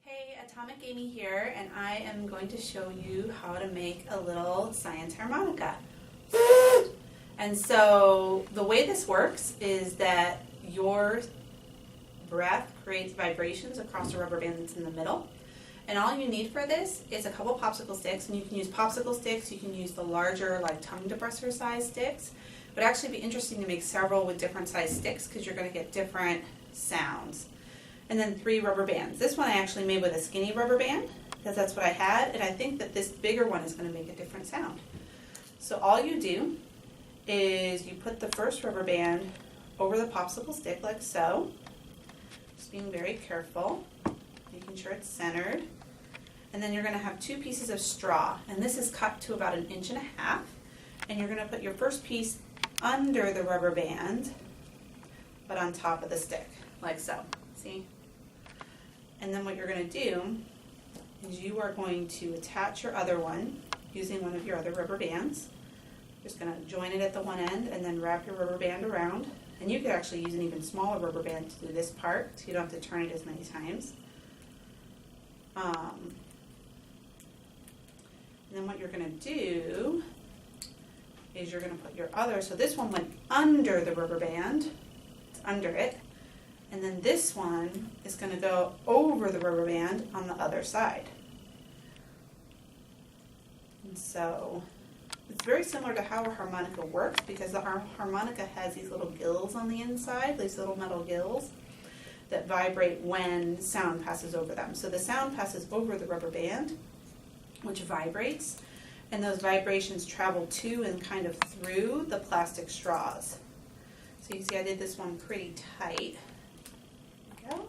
Hey, Atomic Amy here, and I am going to show you how to make a little science harmonica. And so the way this works is that your breath creates vibrations across the rubber band that's in the middle. And all you need for this is a couple popsicle sticks, and you can use popsicle sticks, you can use the larger like tongue depressor size sticks. It would actually be interesting to make several with different size sticks because you're going to get different sounds. And then 3 rubber bands. This one I actually made with a skinny rubber band because that's what I had, and I think that this bigger one is going to make a different sound. So all you do is you put the first rubber band over the popsicle stick like so, just being very careful, making sure it's centered. And then you're going to have 2 pieces of straw, and this is cut to about 1.5 inches, and you're going to put your first piece under the rubber band but on top of the stick like so. See? And then what you're going to do is you are going to attach your other one using one of your other rubber bands. Just going to join it at the one end and then wrap your rubber band around. And you could actually use an even smaller rubber band to do this part, so you don't have to turn it as many times. And then what you're going to do is you're going to put your other, so this one went under the rubber band, it's under it, and then this one is going to go over the rubber band on the other side. And so it's very similar to how a harmonica works, because the harmonica has these little gills on the inside, these little metal gills that vibrate when sound passes over them. So the sound passes over the rubber band, which vibrates, and those vibrations travel to and kind of through the plastic straws. So you see I did this one pretty tight. There we go.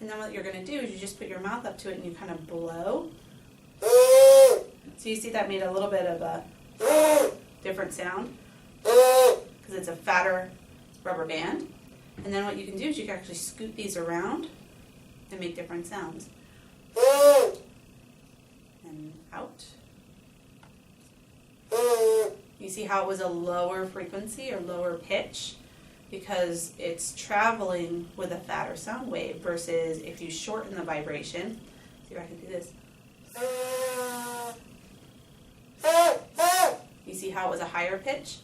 And then what you're going to do is you just put your mouth up to it and you kind of blow. So you see that made a little bit of a different sound because it's a fatter rubber band. And then what you can do is you can actually scoot these around and make different sounds. And out. You see how it was a lower frequency or lower pitch because it's traveling with a fatter sound wave versus if you shorten the vibration. See if I can do this. You see how it was a higher pitch?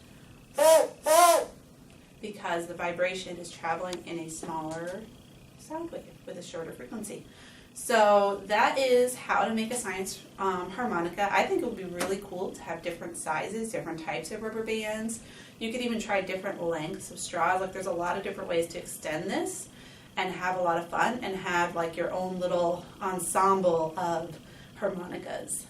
Because the vibration is traveling in a smaller sound wave with a shorter frequency. So that is how to make a science harmonica. I think it would be really cool to have different sizes, different types of rubber bands. You could even try different lengths of straws. Like there's a lot of different ways to extend this and have a lot of fun and have like your own little ensemble of harmonicas.